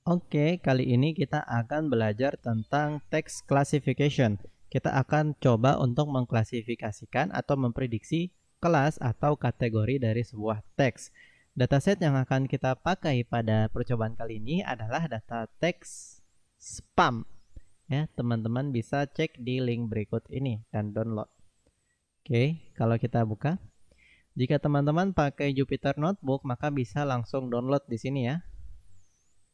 Oke, kali ini kita akan belajar tentang text classification. Kita akan coba untuk mengklasifikasikan atau memprediksi kelas atau kategori dari sebuah teks. Dataset yang akan kita pakai pada percobaan kali ini adalah data teks spam. Ya, teman-teman bisa cek di link berikut ini dan download. Oke, kalau kita buka, jika teman-teman pakai Jupyter Notebook, maka bisa langsung download di sini ya.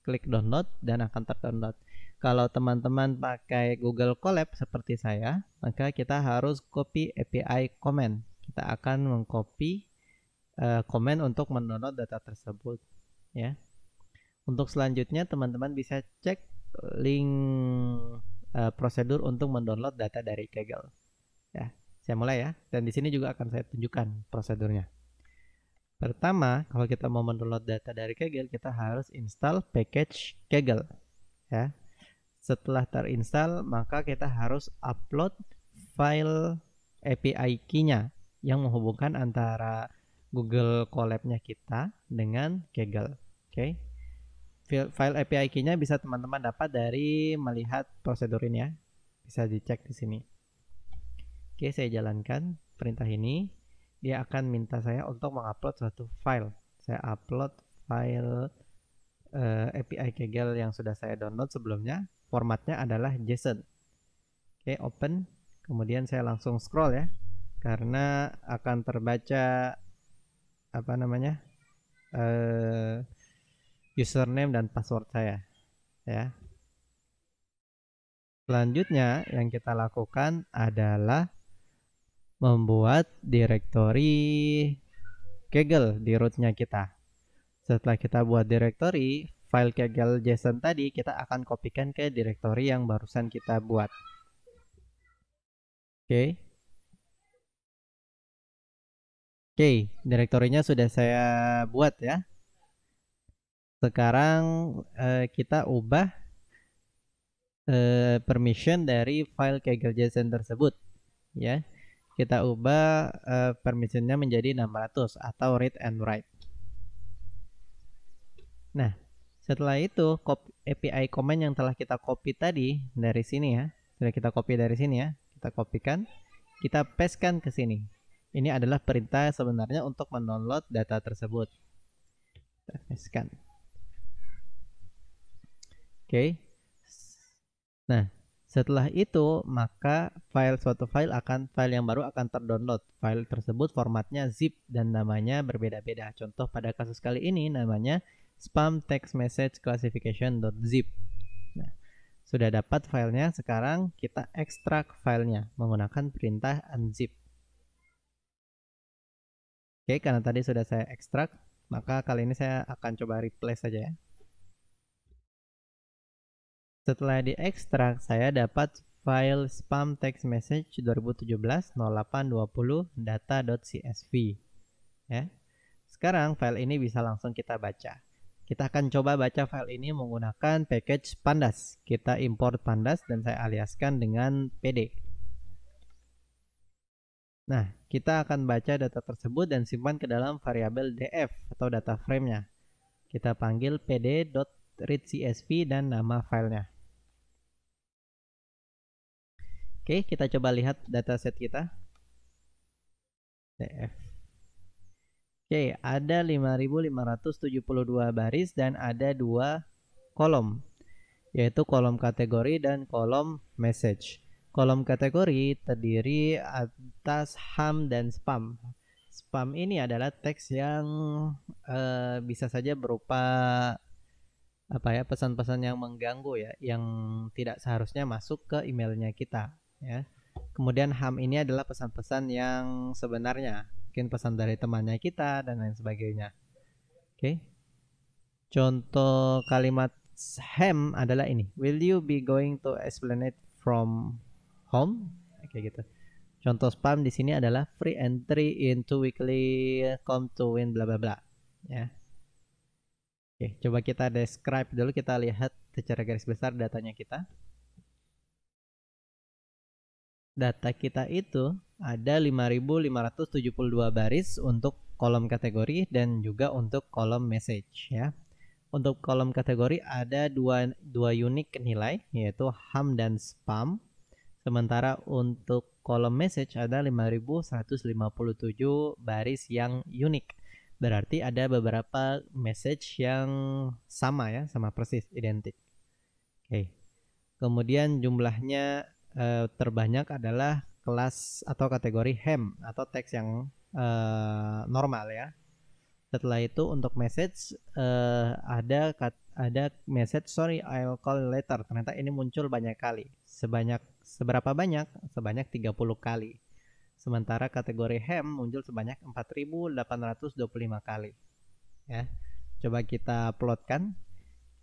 Klik download dan akan terdownload. Kalau teman-teman pakai Google Colab seperti saya, maka kita harus copy API comment. Kita akan mengcopy comment untuk mendownload data tersebut, ya. Untuk selanjutnya teman-teman bisa cek link prosedur untuk mendownload data dari Kaggle. Ya, saya mulai ya. Dan di sini juga akan saya tunjukkan prosedurnya. Pertama, kalau kita mau mendownload data dari Kaggle, kita harus install package Kaggle. Ya. Setelah terinstall, maka kita harus upload file API key-nya yang menghubungkan antara Google Colab-nya kita dengan Kaggle. Oke. File API key-nya bisa teman-teman dapat dari melihat prosedur ini ya. Bisa dicek di sini. Oke, saya jalankan perintah ini. Dia akan minta saya untuk mengupload suatu file. Saya upload file API Kaggle yang sudah saya download sebelumnya. Formatnya adalah JSON. Oke, open. Kemudian saya langsung scroll ya, karena akan terbaca apa namanya username dan password saya. Ya. Selanjutnya yang kita lakukan adalah membuat direktori Kaggle di rootnya kita. Setelah kita buat direktori, file Kaggle JSON tadi kita akan kopikan ke direktori yang barusan kita buat. Oke. Oke, direktorinya sudah saya buat ya. Sekarang kita ubah permission dari file Kaggle JSON tersebut ya. Kita ubah permissionnya menjadi 600 atau read and write. Nah, setelah itu API comment yang telah kita copy tadi dari sini ya, sudah kita copy dari sini ya, kita kopikan, kita pastekan ke sini. Ini adalah perintah sebenarnya untuk mendownload data tersebut. Kita pastekan. Oke. Nah, setelah itu maka suatu file yang baru akan terdownload. File tersebut formatnya zip dan namanya berbeda-beda. Contoh pada kasus kali ini namanya spam text message classification.zip. Nah, sudah dapat filenya, sekarang kita ekstrak filenya menggunakan perintah unzip. Oke, karena tadi sudah saya ekstrak, maka kali ini saya akan coba replace saja ya. Setelah diekstrak, saya dapat file spam text message 2017-08-20 data.csv. Ya. Sekarang file ini bisa langsung kita baca. Kita akan coba baca file ini menggunakan package pandas. Kita import pandas dan saya aliaskan dengan pd. Nah, kita akan baca data tersebut dan simpan ke dalam variabel df atau data frame-nya. Kita panggil pd.readcsv dan nama filenya. Oke, kita coba lihat dataset kita. DF. Oke, ada 5572 baris dan ada 2 kolom, yaitu kolom kategori dan kolom message. Kolom kategori terdiri atas ham dan spam. Spam ini adalah teks yang bisa saja berupa pesan-pesan yang mengganggu ya, yang tidak seharusnya masuk ke emailnya kita ya. Kemudian ham ini adalah pesan-pesan yang sebenarnya, mungkin pesan dari temannya kita dan lain sebagainya. Oke. Contoh kalimat ham adalah ini. Will you be going to Esplanade from home? Kayak gitu. Contoh spam di sini adalah free entry into weekly come to win bla bla bla. Ya. Oke, coba kita describe dulu, kita lihat secara garis besar datanya kita. Data kita itu ada 5572 baris untuk kolom kategori dan juga untuk kolom message ya. Untuk kolom kategori ada dua unik nilai, yaitu ham dan spam. Sementara untuk kolom message ada 5157 baris yang unik. Berarti ada beberapa message yang sama ya, sama persis, identik. Oke. Kemudian jumlahnya terbanyak adalah kelas atau kategori hem atau teks yang normal ya. Setelah itu untuk message ada message sorry I'll call later. Ternyata ini muncul banyak kali. Seberapa banyak? Sebanyak 30 kali. Sementara kategori hem muncul sebanyak 4825 kali. Ya. Coba kita plotkan.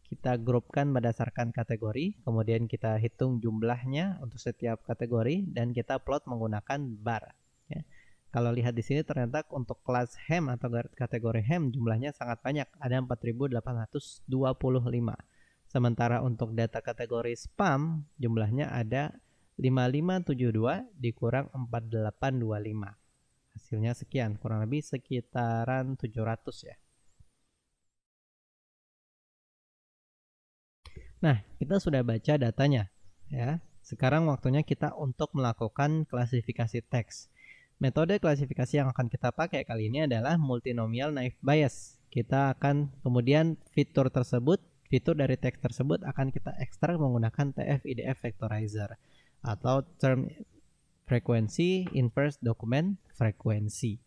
Kita grupkan berdasarkan kategori, kemudian kita hitung jumlahnya untuk setiap kategori dan kita plot menggunakan bar. Ya. Kalau lihat di sini ternyata untuk kelas hem atau kategori hem jumlahnya sangat banyak, ada 4825. Sementara untuk data kategori spam jumlahnya ada 5572 dikurang 4825. Hasilnya sekian, kurang lebih sekitaran 700 ya. Nah, kita sudah baca datanya ya. Sekarang waktunya kita untuk melakukan klasifikasi teks. Metode klasifikasi yang akan kita pakai kali ini adalah multinomial naive bayes. Kita akan kemudian fitur dari teks tersebut akan kita ekstrak menggunakan TF-IDF vectorizer atau term frequency inverse document frequency.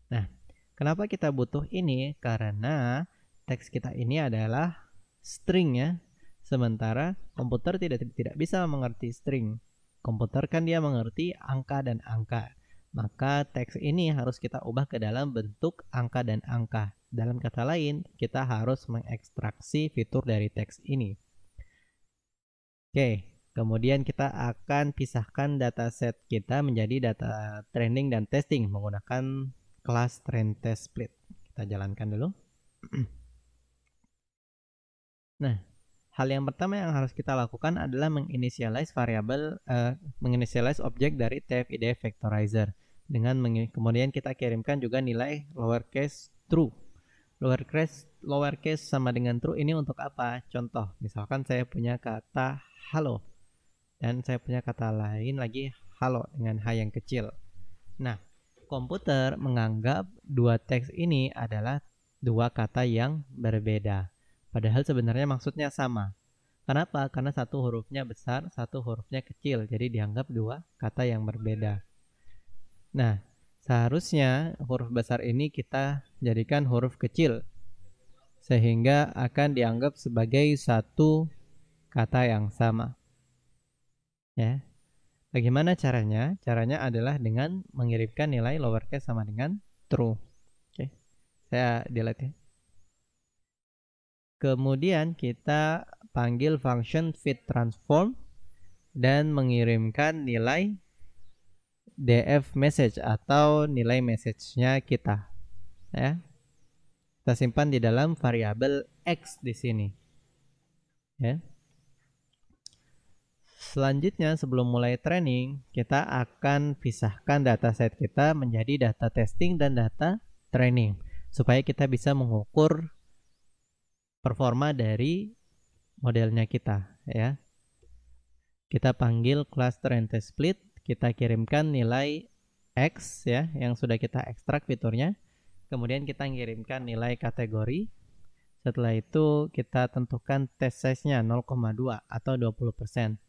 Nah, kenapa kita butuh ini? Karena teks kita ini adalah string ya. Sementara komputer tidak bisa mengerti string. Komputer kan dia mengerti angka dan angka. Maka teks ini harus kita ubah ke dalam bentuk angka dan angka. Dalam kata lain, kita harus mengekstraksi fitur dari teks ini. Oke, kemudian kita akan pisahkan dataset kita menjadi data training dan testing menggunakan kelas train test split. Kita jalankan dulu. Nah, hal yang pertama yang harus kita lakukan adalah menginitialize objek dari TF-IDF vectorizer dengan kemudian kita kirimkan juga nilai lowercase true. Lowercase sama dengan true ini untuk apa? Contoh, misalkan saya punya kata halo dan saya punya kata lain lagi halo dengan H yang kecil. Nah, komputer menganggap dua teks ini adalah dua kata yang berbeda. Padahal sebenarnya maksudnya sama. Kenapa? Karena satu hurufnya besar, satu hurufnya kecil. Jadi dianggap dua kata yang berbeda. Nah, seharusnya huruf besar ini kita jadikan huruf kecil. Sehingga akan dianggap sebagai satu kata yang sama. Ya. Bagaimana caranya? Caranya adalah dengan mengirimkan nilai lowercase sama dengan true. Oke. Saya delete ya. Kemudian kita panggil function fit transform dan mengirimkan nilai df message atau nilai message-nya kita. Ya. Kita simpan di dalam variabel x di sini. Ya. Selanjutnya sebelum mulai training, kita akan pisahkan dataset kita menjadi data testing dan data training supaya kita bisa mengukur performa dari modelnya kita ya. Kita panggil class train test split, kita kirimkan nilai x ya yang sudah kita ekstrak fiturnya. Kemudian kita kirimkan nilai kategori. Setelah itu kita tentukan test size-nya 0,2 atau 20%.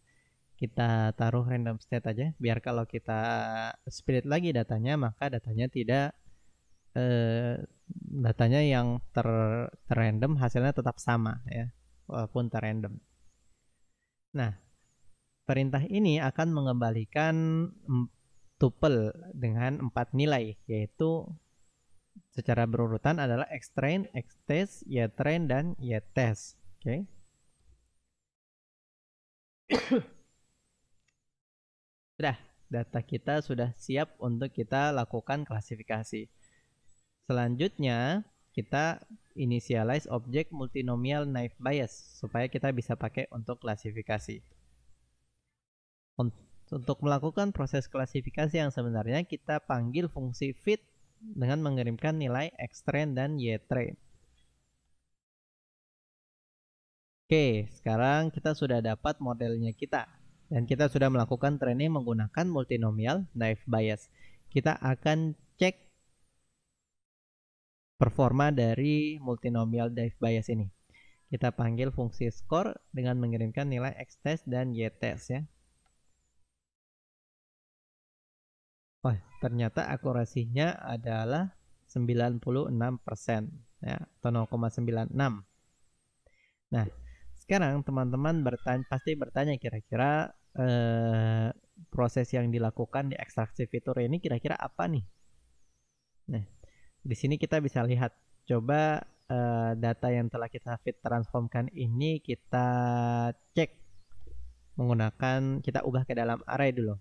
Kita taruh random state aja biar kalau kita split lagi datanya maka datanya tidak datanya yang terrandom hasilnya tetap sama ya walaupun terrandom. Nah, perintah ini akan mengembalikan tuple dengan 4 nilai yaitu secara berurutan adalah xtrain, xtest, ytrain dan ytest. Oke. Sudah, data kita sudah siap untuk kita lakukan klasifikasi. Selanjutnya, kita initialize objek multinomial naive bayes supaya kita bisa pakai untuk klasifikasi. Untuk melakukan proses klasifikasi yang sebenarnya kita panggil fungsi fit dengan mengirimkan nilai xtrain dan ytrain. Oke, sekarang kita sudah dapat modelnya kita. Dan kita sudah melakukan training menggunakan multinomial naive Bayes. Kita akan cek performa dari multinomial naive Bayes ini. Kita panggil fungsi score dengan mengirimkan nilai x-test dan y-test ya. Oh, ternyata akurasinya adalah 96% ya, atau 0,96. Nah, sekarang teman-teman pasti bertanya kira-kira proses yang dilakukan di ekstraksi fitur ini kira-kira apa nih? Nah, di sini kita bisa lihat. Coba data yang telah kita fit transformkan ini kita cek menggunakan, kita ubah ke dalam array dulu.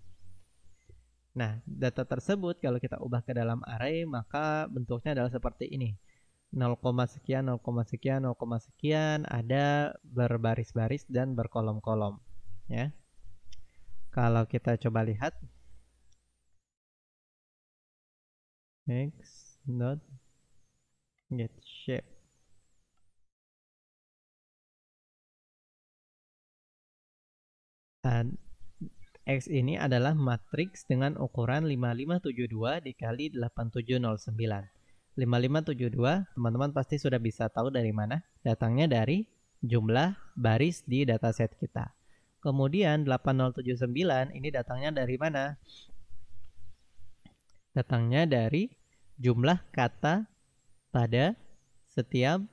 Nah, data tersebut kalau kita ubah ke dalam array maka bentuknya adalah seperti ini. 0, sekian, 0, sekian, 0, sekian, ada berbaris-baris dan berkolom-kolom ya. Kalau kita coba lihat x dot get shape, dan X ini adalah matriks dengan ukuran 5572 dikali 8709. 5572 teman-teman pasti sudah bisa tahu dari mana. Datangnya dari jumlah baris di dataset kita. Kemudian 8079 ini datangnya dari mana? Datangnya dari jumlah kata pada setiap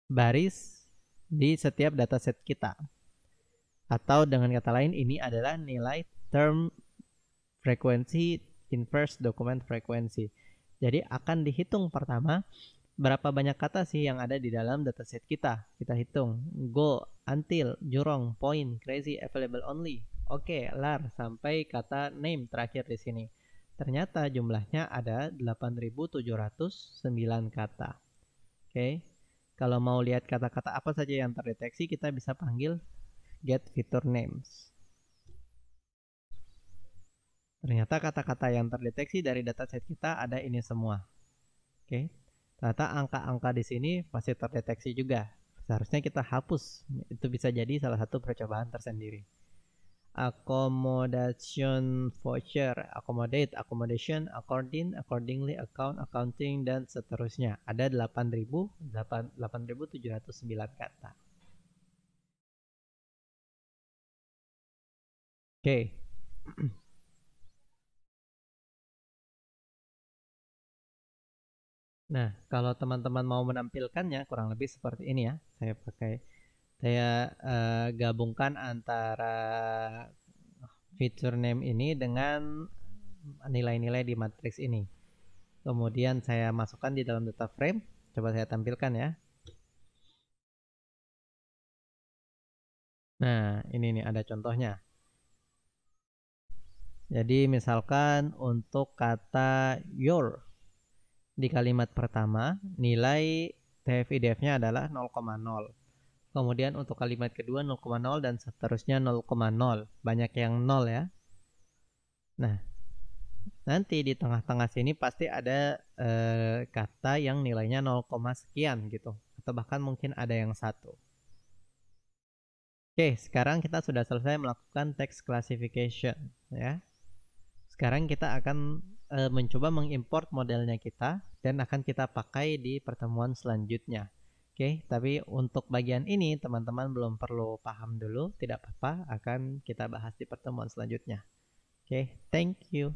baris di setiap dataset kita. Atau dengan kata lain, ini adalah nilai term frekuensi inverse document frequency. Jadi akan dihitung pertama berapa banyak kata sih yang ada di dalam dataset kita. Kita hitung go, until, jurong, point, crazy, available only. Oke, lar sampai kata name terakhir di sini. Ternyata jumlahnya ada 8.709 kata. Oke. Kalau mau lihat kata-kata apa saja yang terdeteksi, kita bisa panggil get feature names. Ternyata kata-kata yang terdeteksi dari dataset kita ada ini semua. Oke. Ternyata angka-angka di sini masih terdeteksi juga. Seharusnya kita hapus. Itu bisa jadi salah satu percobaan tersendiri. Accommodation voucher, accommodate, accommodation, according, accordingly, account, accounting, dan seterusnya. Ada 8.709 kata. Oke. Nah, kalau teman-teman mau menampilkannya kurang lebih seperti ini ya. Saya gabungkan antara feature name ini dengan nilai-nilai di matriks ini. Kemudian saya masukkan di dalam data frame. Coba saya tampilkan ya. Nah, ini nih ada contohnya. Jadi misalkan untuk kata your di kalimat pertama nilai TF-IDF-nya adalah 0,0. Kemudian untuk kalimat kedua 0,0 dan seterusnya 0,0. Banyak yang 0 ya. Nah, nanti di tengah-tengah sini pasti ada kata yang nilainya 0, sekian gitu. Atau bahkan mungkin ada yang 1. Oke, sekarang kita sudah selesai melakukan text classification ya. Sekarang kita akan mencoba mengimport modelnya kita dan akan kita pakai di pertemuan selanjutnya. Oke, tapi untuk bagian ini teman-teman belum perlu paham dulu, tidak apa-apa, akan kita bahas di pertemuan selanjutnya. Oke, thank you.